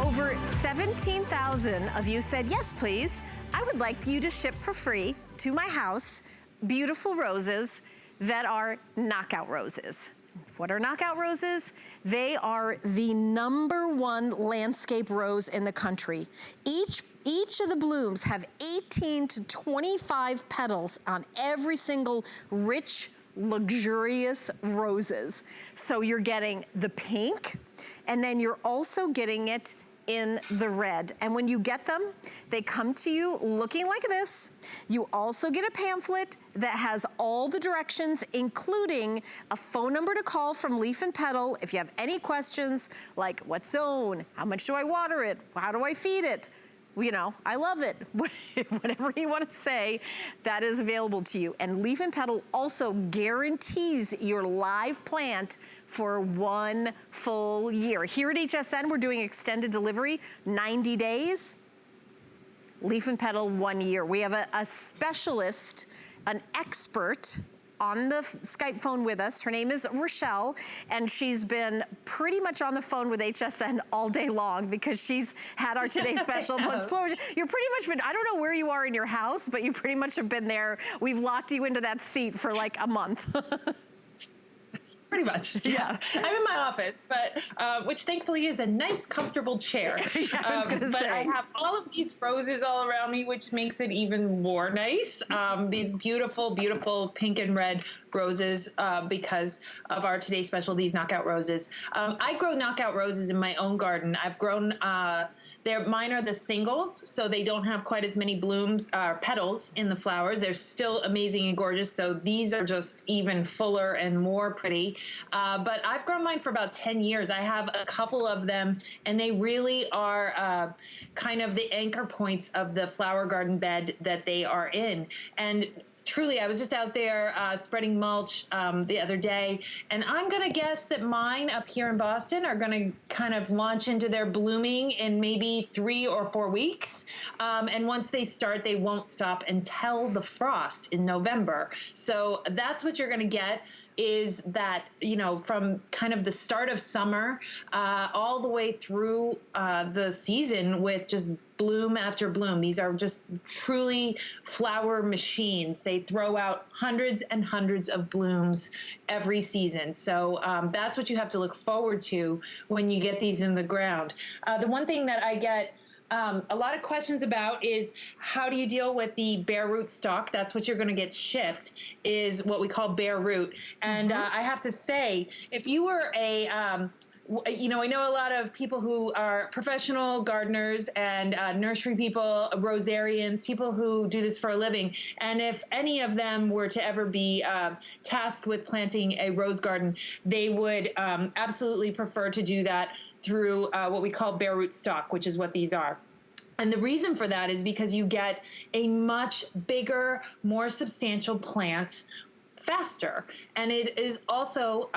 Over 17,000 of you said, yes, please. I would like you to ship for free to my house beautiful roses that are knockout roses. What are knockout roses? They are the #1 landscape rose in the country. Each of the blooms have 18 to 25 petals on every single rich, luxurious roses. So you're getting the pink, and then you're also getting it in the red. And when you get them, they come to you looking like this. You also get a pamphlet that has all the directions, including a phone number to call from Leaf and Petal if you have any questions, like what zone, how much do I water it, how do I feed it? You know, I love it. Whatever you want to say, that is available to you. And Leaf and Petal also guarantees your live plant for 1 full year. Here at HSN, we're doing extended delivery, 90 days. Leaf and Petal, 1 year. We have a specialist, an expert on the Skype phone with us. Her name is Rochelle, and she's been pretty much on the phone with HSN all day long because she's had our Today Special postponed. You're pretty much been, I don't know where you are in your house, but you pretty much have been there. We've locked you into that seat for like a month. Pretty much, yeah. I'm in my office, but which thankfully is a nice, comfortable chair. I was gonna say. I have all of these roses all around me, which makes it even more nice. These beautiful, beautiful pink and red roses because of our Today Special, these knockout roses. I grow knockout roses in my own garden. I've grown mine are the singles, so they don't have quite as many blooms, petals in the flowers. They're still amazing and gorgeous, so these are just even fuller and more pretty. But I've grown mine for about 10 years. I have a couple of them, and they really are kind of the anchor points of the flower garden bed that they are in. And truly, I was just out there spreading mulch the other day, and I'm gonna guess that mine up here in Boston are gonna kind of launch into their blooming in maybe 3 or 4 weeks. And once they start, they won't stop until the frost in November. So that's what you're gonna get, is that, you know, from kind of the start of summer all the way through the season with just bloom after bloom. These are just truly flower machines. They throw out hundreds and hundreds of blooms every season. So that's what you have to look forward to when you get these in the ground. The one thing that I get a lot of questions about is how do you deal with the bare root stock? That's what you're going to get shipped, is what we call bare root. And I have to say, if you were a you know, I know a lot of people who are professional gardeners and nursery people, rosarians, people who do this for a living. And if any of them were to ever be tasked with planting a rose garden, they would absolutely prefer to do that through what we call bare root stock, which is what these are. And the reason for that is because you get a much bigger, more substantial plant faster. And it is also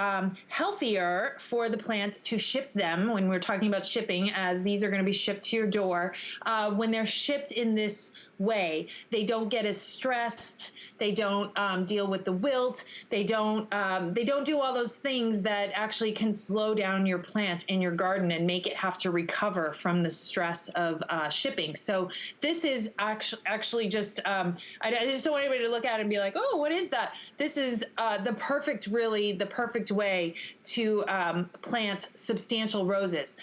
healthier for the plant to ship them when we're talking about shipping, as these are going to be shipped to your door. When they're shipped in this way, they don't get as stressed. They don't deal with the wilt. They don't do all those things that actually can slow down your plant in your garden and make it have to recover from the stress of shipping. So this is actually just, I just don't want anybody to look at it and be like, oh, what is that? This is the perfect way to plant substantial roses.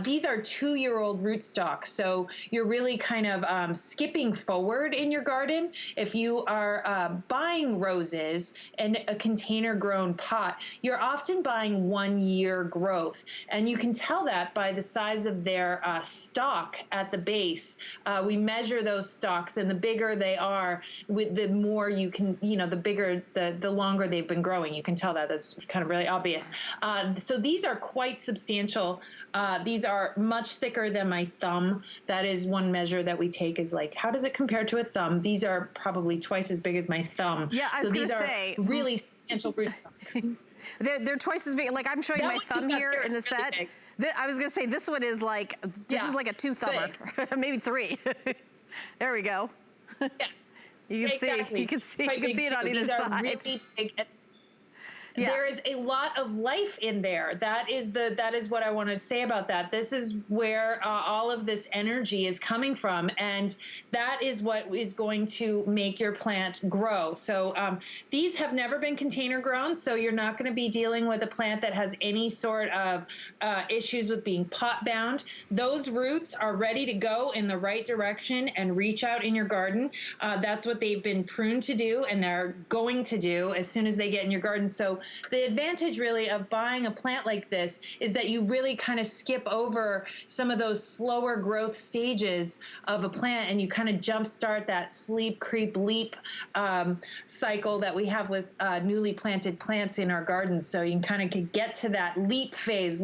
These are 2-year-old rootstocks. So you're really kind of skipping forward in your garden. If you are buying roses in a container grown pot, you're often buying 1 year growth. And you can tell that by the size of their stalk at the base. We measure those stalks, and the bigger they are, with the more you can, you know, the bigger, the longer they've been growing. You can tell that. That's kind of really obvious. So these are quite substantial. These are much thicker than my thumb. That is one measure that we take, is like, how does it compare to a thumb? These are probably twice as big as my thumb. Yeah, I was going to say. Really substantial rootstocks. They're twice as big. Like, I'm showing my thumb here in the set. I was going to say, this one is like, this is like a 2-thumber, maybe 3. There we go. Yeah. You can see, you can see it on either side. Really big. there is a lot of life in there. That is what I want to say about that. This is where all of this energy is coming from, and that is what is going to make your plant grow. So these have never been container grown, so you're not going to be dealing with a plant that has any sort of issues with being pot bound. Those roots are ready to go in the right direction and reach out in your garden. That's what they've been pruned to do, and they're going to do as soon as they get in your garden. So the advantage really of buying a plant like this is that you really kind of skip over some of those slower growth stages of a plant, and you kind of jumpstart that sleep, creep, leap cycle that we have with newly planted plants in our gardens. So you can kind of get to that leap phase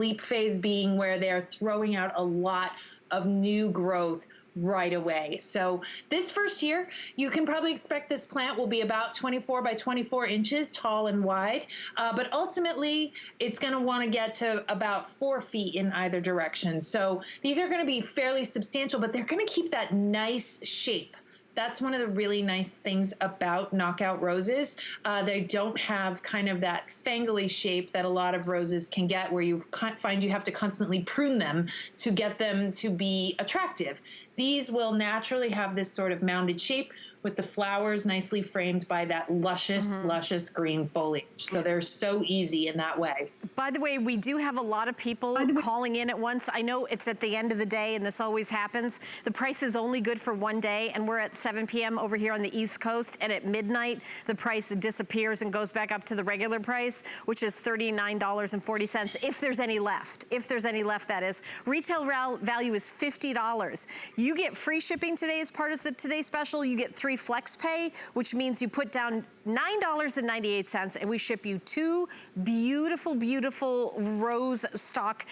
being where they're throwing out a lot of new growth right away. So this first year, you can probably expect this plant will be about 24 by 24 inches tall and wide. But ultimately, it's going to want to get to about 4 feet in either direction. So these are going to be fairly substantial, but they're going to keep that nice shape. That's one of the really nice things about knockout roses. They don't have kind of that fangly shape that a lot of roses can get, where you find you have to constantly prune them to get them to be attractive. These will naturally have this sort of mounded shape, with the flowers nicely framed by that luscious green foliage. So they're so easy in that way. By the way, we do have a lot of people calling in at once. I know it's at the end of the day, and this always happens. The price is only good for one day, and we're at 7 p.m. over here on the East Coast, and at midnight, the price disappears and goes back up to the regular price, which is $39.40, if there's any left. If there's any left, that is. Retail value is $50. You get free shipping today as part of the Today Special. You get 3 flex pay, which means you put down $9.98, and we ship you 2 beautiful rose stock,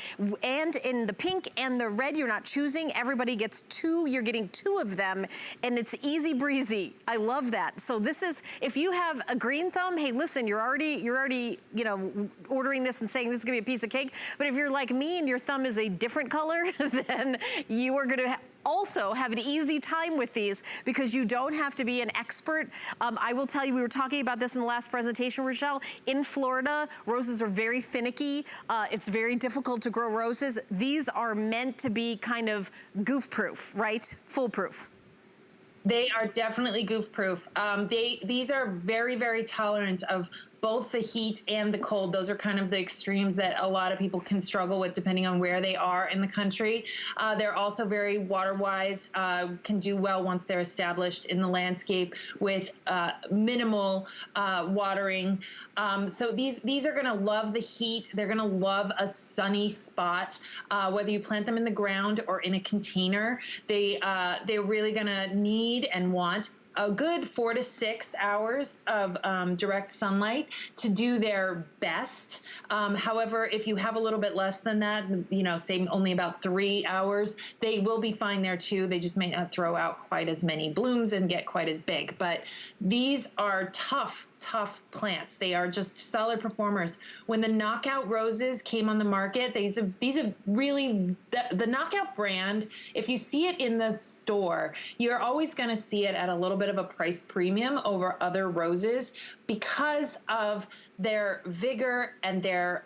and in the pink and the red you're not choosing. Everybody gets 2. You're getting 2 of them, and it's easy breezy. I love that. So this is, if you have a green thumb, hey, listen, you're already you know, ordering this and saying this is gonna be a piece of cake. But if you're like me and your thumb is a different color, then you are gonna also have an easy time with these, because you don't have to be an expert. I will tell you, we were talking about this in the last presentation, Rochelle. In Florida, roses are very finicky. It's very difficult to grow roses. These are meant to be kind of goof-proof, right? Foolproof. They are definitely goof-proof. These are very tolerant of both the heat and the cold. Those are kind of the extremes that a lot of people can struggle with depending on where they are in the country. They're also very water-wise, can do well once they're established in the landscape with minimal watering. So these are gonna love the heat. They're gonna love a sunny spot, whether you plant them in the ground or in a container. They're really gonna need and want a good 4 to 6 hours of direct sunlight to do their best. However, if you have a little bit less than that, you know, say only about 3 hours, they will be fine there too. They just may not throw out quite as many blooms and get quite as big. But these are tough plants. They are just solid performers. When the knockout roses came on the market, these have really, the knockout brand, if you see it in the store, you're always going to see it at a little bit of a price premium over other roses, because of their vigor and their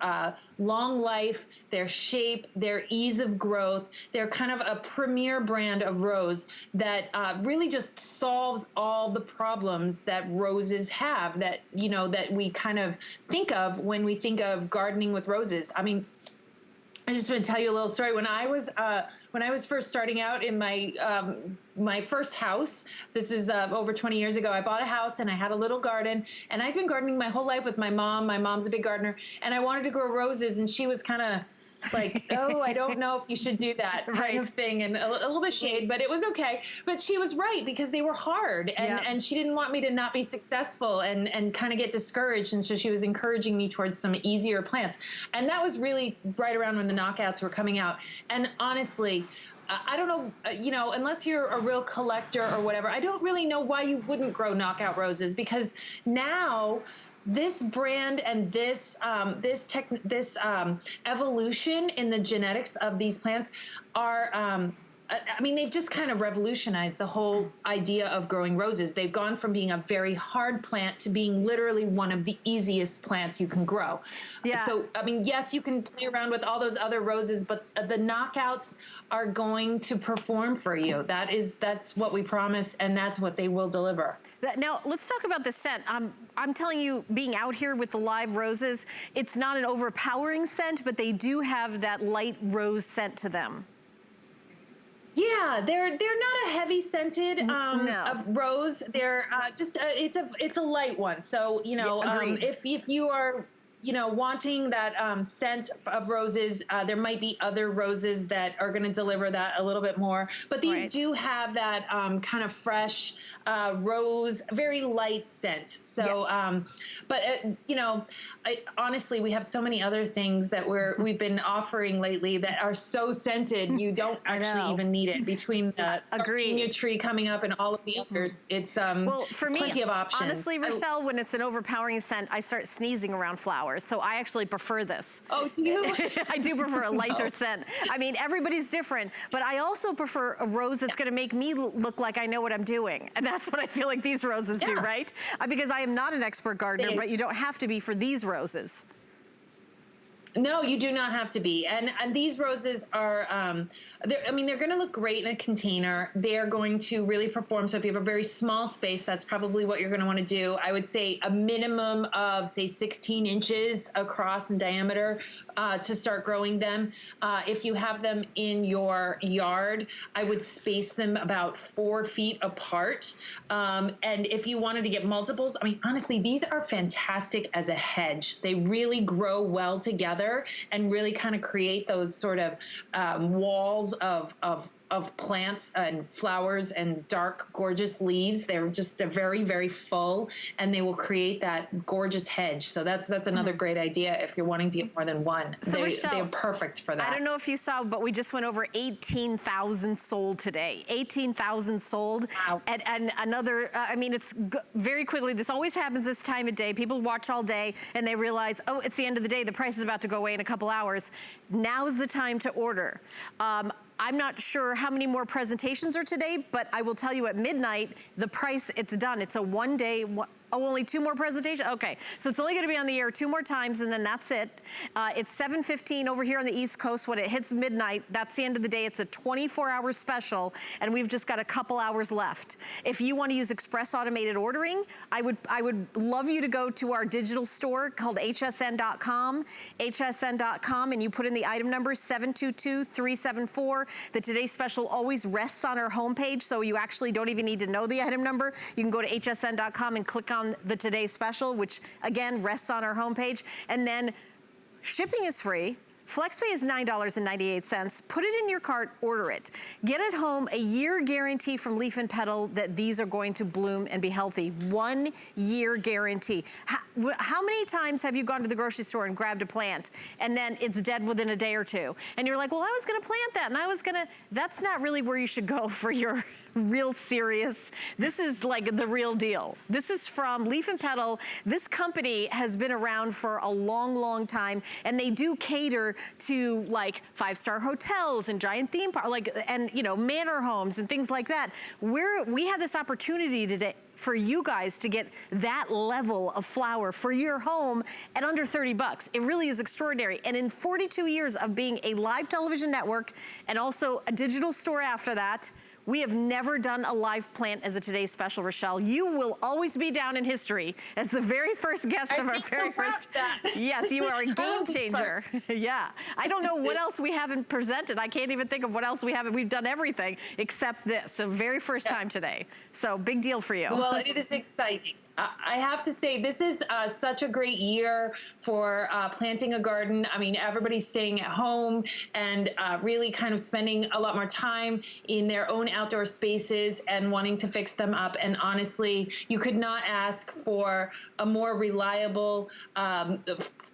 long life, their shape, their ease of growth. They're kind of a premier brand of rose that really just solves all the problems that roses have, that, you know, that we kind of think of when we think of gardening with roses. I mean, I just want to tell you a little story. When I was first starting out in my first house, this is over 20 years ago, I bought a house and I had a little garden, and I'd been gardening my whole life with my mom. My mom's a big gardener, and I wanted to grow roses, and she was kind of like, oh, I don't know if you should do that kind of thing, and a little bit shade, but it was okay. But she was right, because they were hard, and she didn't want me to not be successful and kind of get discouraged. And so she was encouraging me towards some easier plants. And that was really right around when the knockouts were coming out. And honestly, I don't know, you know, unless you're a real collector or whatever, I don't really know why you wouldn't grow knockout roses, because now this brand and this evolution in the genetics of these plants are I mean, they've just kind of revolutionized the whole idea of growing roses. They've gone from being a very hard plant to being literally one of the easiest plants you can grow. Yeah. So, I mean, yes, you can play around with all those other roses, but the knockouts are going to perform for you. That's what we promise, and that's what they will deliver. Now, let's talk about the scent. I'm telling you, being out here with the live roses, it's not an overpowering scent, but they do have that light rose scent to them. Yeah, they're not a heavy scented of rose. They're just it's a light one. So if you are wanting that scent of roses, there might be other roses that are going to deliver that a little bit more. But these do have that kind of fresh rose, very light scent. So, honestly, we have so many other things that we've been offering lately that are so scented, you don't actually even need it. Between the gardenia tree coming up and all of the others, it's well, for me, plenty of options. Honestly, Rochelle, when it's an overpowering scent, I start sneezing around flowers. So I actually prefer this. Oh, do you? I do prefer a lighter scent. I mean, everybody's different, but I also prefer a rose that's going to make me look like I know what I'm doing. And that's what I feel like these roses do, right? Because I am not an expert gardener, but you don't have to be for these roses. No, you do not have to be. And these roses are, they're going to look great in a container. They are going to really perform. So if you have a very small space, that's probably what you're going to want to do. I would say a minimum of, say, 16 inches across in diameter to start growing them. If you have them in your yard, I would space them about 4 feet apart. And if you wanted to get multiples, I mean, honestly, these are fantastic as a hedge. They really grow well together and really kind of create those sort of walls of plants and flowers and dark, gorgeous leaves. They're very, very full, and they will create that gorgeous hedge. So that's another great idea if you're wanting to get more than one. So Rochelle, they're perfect for that. I don't know if you saw, but we just went over 18,000 sold today. 18,000 sold. Wow. And another, I mean, it's very quickly. This always happens this time of day. People watch all day and they realize, oh, it's the end of the day. The price is about to go away in a couple hours. Now's the time to order. I'm not sure how many more presentations are today, but I will tell you at midnight, the price, it's done. It's a one-day, only 2 more presentations? Okay, so it's only gonna be on the air 2 more times and then that's it. It's 7:15 over here on the East Coast. When it hits midnight, that's the end of the day. It's a 24-hour special and we've just got a couple hours left. If you wanna use express automated ordering, I would love you to go to our digital store called hsn.com, and you put in the item number 722374. The Today Special always rests on our homepage, so you actually don't even need to know the item number. You can go to hsn.com and click on the Today Special, which again rests on our homepage, and then shipping is free. FlexPay is $9.98. Put it in your cart, order it. Get at home a year guarantee from Leaf and Petal that these are going to bloom and be healthy. 1 year guarantee. How many times have you gone to the grocery store and grabbed a plant and then it's dead within a day or two? And you're like, well, I was gonna plant that and that's not really where you should go for your real serious. This is like the real deal. This is from Leaf and Petal. This company has been around for a long, long time, and they do cater to like 5-star hotels and giant theme parks, and manor homes and things like that. We have this opportunity today for you guys to get that level of flower for your home at under 30 bucks. It really is extraordinary. And in 42 years of being a live television network and also a digital store after that, we have never done a live plant as a Today's Special, Rochelle. You will always be down in history as the very first guest of our very first. Yes, you are a game changer. Yeah. I don't know what else we haven't presented. I can't even think of what else we haven't. We've done everything except this, the very first time today. So big deal for you. Well, it is exciting. I have to say, this is such a great year for planting a garden. I mean, everybody's staying at home and really kind of spending a lot more time in their own outdoor spaces and wanting to fix them up. And honestly, you could not ask for a more reliable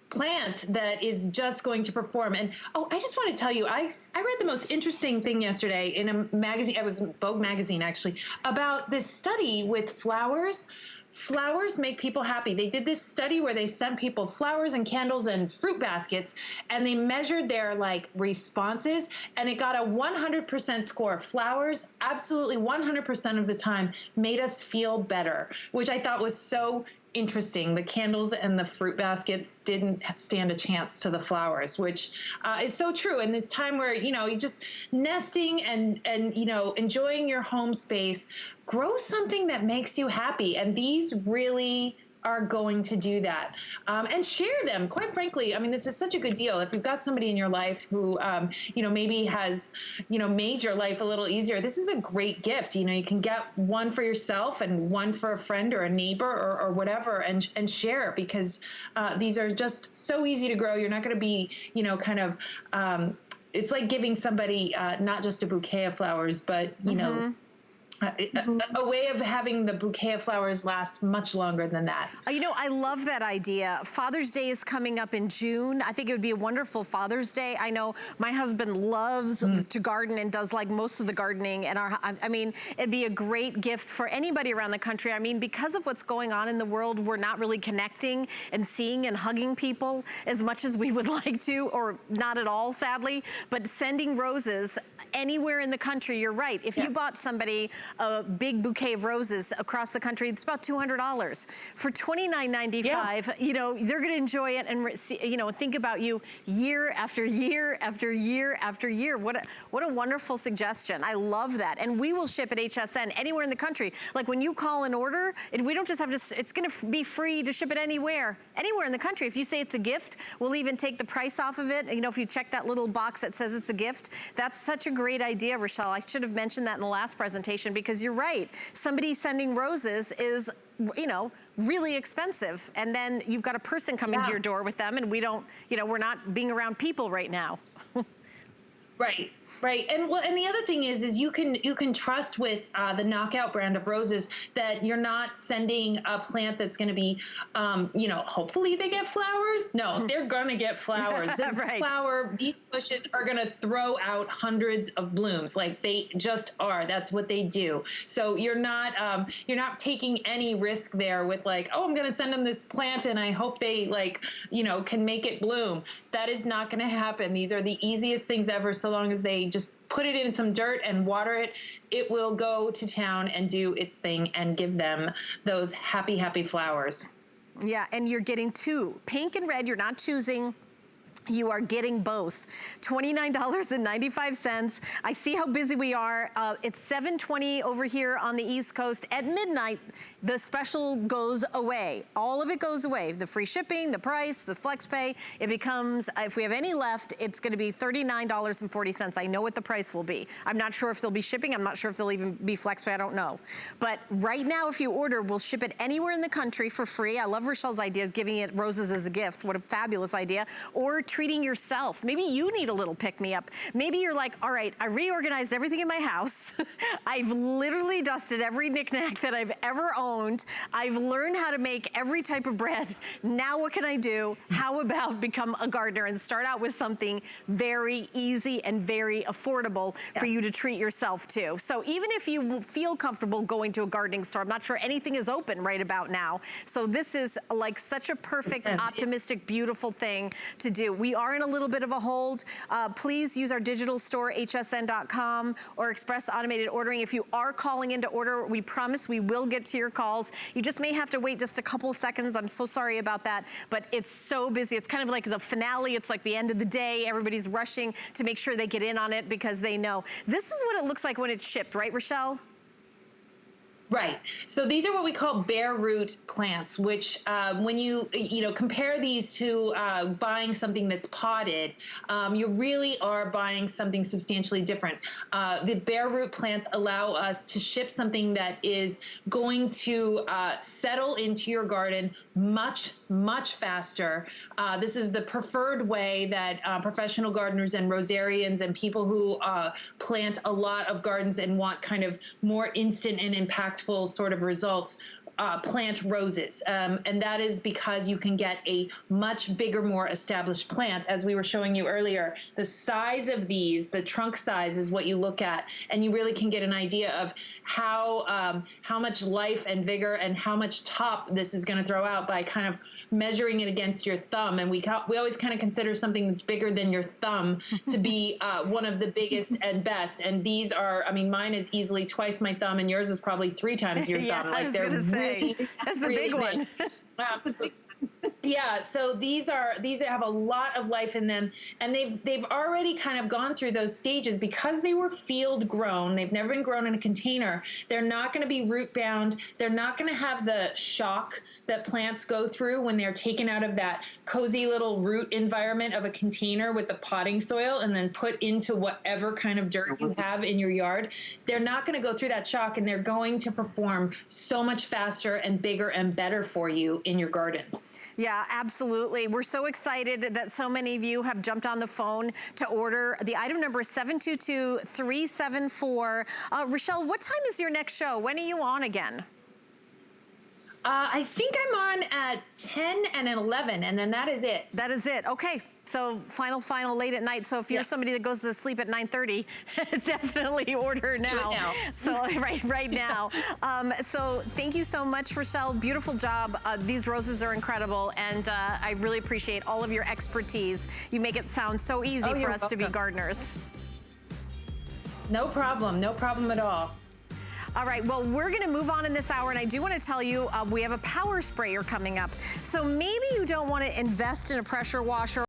plant that is just going to perform. And I just want to tell you, I read the most interesting thing yesterday in a magazine. It was Vogue magazine, actually, about this study with flowers flowers make people happy. They did this study where they sent people flowers and candles and fruit baskets, and they measured their like responses, and it got a 100% score. Flowers, absolutely 100% of the time, made us feel better, which I thought was so interesting. The candles and the fruit baskets didn't stand a chance to the flowers, which is so true in this time where, you know, you just nesting and, you know, enjoying your home space. Grow something that makes you happy. And these really are going to do that, and share them. Quite frankly, I mean, this is such a good deal. If you've got somebody in your life who, you know, maybe has, you know, made your life a little easier, this is a great gift. You know, you can get one for yourself and one for a friend or a neighbor or whatever, and share, because these are just so easy to grow. You're not going to be, you know, kind of, it's like giving somebody not just a bouquet of flowers, but, you know, a way of having the bouquet of flowers last much longer than that. You know, I love that idea. Father's Day is coming up in June. I think it would be a wonderful Father's Day. I know my husband loves to garden and does like most of the gardening. And I mean, it'd be a great gift for anybody around the country. I mean, because of what's going on in the world, we're not really connecting and seeing and hugging people as much as we would like to, or not at all, sadly. But sending roses anywhere in the country, you're right. If you bought somebody a big bouquet of roses across the country, it's about $200. For $29.95, you know, they're gonna enjoy it and, you know, think about you year after year after year after year. What a wonderful suggestion. I love that. And we will ship at HSN anywhere in the country. Like when you call an order, we don't just have to, it's gonna be free to ship it anywhere in the country. If you say it's a gift, we'll even take the price off of it. You know, if you check that little box that says it's a gift, that's such a great idea, Rochelle. I should have mentioned that in the last presentation, because you're right. Somebody sending roses is, you know, really expensive. And then you've got a person coming to your door with them, and we don't, you know, we're not being around people right now. Right, right. And well, and the other thing is you can trust with the Knockout brand of roses that you're not sending a plant that's going to be, you know, hopefully they get flowers. No, they're going to get flowers. This flower, these bushes are going to throw out hundreds of blooms. Like they just are. That's what they do. So you're not taking any risk there with like, oh, I'm going to send them this plant and I hope they like, you know, can make it bloom. That is not going to happen. These are the easiest things ever. So long as they just put it in some dirt and water it, it will go to town and do its thing and give them those happy, happy flowers. Yeah, and you're getting two, pink and red. You're not choosing. You are getting both. $29.95. I see how busy we are. It's 7:20 over here on the East Coast. At midnight, the special goes away. All of it goes away. The free shipping, the price, the flex pay. It becomes, if we have any left, it's gonna be $39.40. I know what the price will be. I'm not sure if they'll be shipping. I'm not sure if they'll even be flex pay. I don't know. But right now, if you order, we'll ship it anywhere in the country for free. I love Rochelle's idea of giving it roses as a gift. What a fabulous idea. Or treating yourself. Maybe you need a little pick-me-up. Maybe you're like, all right, I reorganized everything in my house. I've literally dusted every knickknack that I've ever owned. I've learned how to make every type of bread. Now what can I do? How about become a gardener and start out with something very easy and very affordable for you to treat yourself to. So even if you feel comfortable going to a gardening store, I'm not sure anything is open right about now. So this is like such a perfect, optimistic, beautiful thing to do. We are in a little bit of a hold. Please use our digital store, hsn.com, or express automated ordering. If you are calling in to order, we promise we will get to your calls. You just may have to wait just a couple of seconds. I'm so sorry about that, but it's so busy. It's kind of like the finale. It's like the end of the day. Everybody's rushing to make sure they get in on it because they know. This is what it looks like when it's shipped, right, Rochelle? Right. So these are what we call bare root plants, which when you compare these to buying something that's potted, you really are buying something substantially different. The bare root plants allow us to ship something that is going to settle into your garden much, much faster. This is the preferred way that professional gardeners and rosarians and people who plant a lot of gardens and want kind of more instant and impactful sort of results plant roses. And that is because you can get a much bigger, more established plant. As we were showing you earlier, the size of these, the trunk size is what you look at, and you really can get an idea of how much life and vigor and how much top this is going to throw out by kind of measuring it against your thumb. And we always kind of consider something that's bigger than your thumb to be one of the biggest and best. And these are, I mean, mine is easily twice my thumb, and yours is probably 3 times your thumb. I was gonna say, that's the big one. Yeah, so these have a lot of life in them, and they've already kind of gone through those stages because they were field grown. They've never been grown in a container. They're not going to be root bound. They're not going to have the shock that plants go through when they're taken out of that cozy little root environment of a container with the potting soil and then put into whatever kind of dirt you have in your yard. They're not going to go through that shock, and they're going to perform so much faster and bigger and better for you in your garden. Yeah, absolutely. We're so excited that so many of you have jumped on the phone to order. The item number is 722-374. Rochelle, what time is your next show? When are you on again? I think I'm on at 10 and 11, and then that is it. That is it. Okay. So final late at night. So if you're somebody that goes to sleep at 9:30, definitely order now. So right now. So thank you so much, Rochelle. Beautiful job. These roses are incredible, and I really appreciate all of your expertise. You make it sound so easy for us to be gardeners. No problem at all. All right, well, we're gonna move on in this hour, and I do wanna tell you, we have a power sprayer coming up. So maybe you don't wanna invest in a pressure washer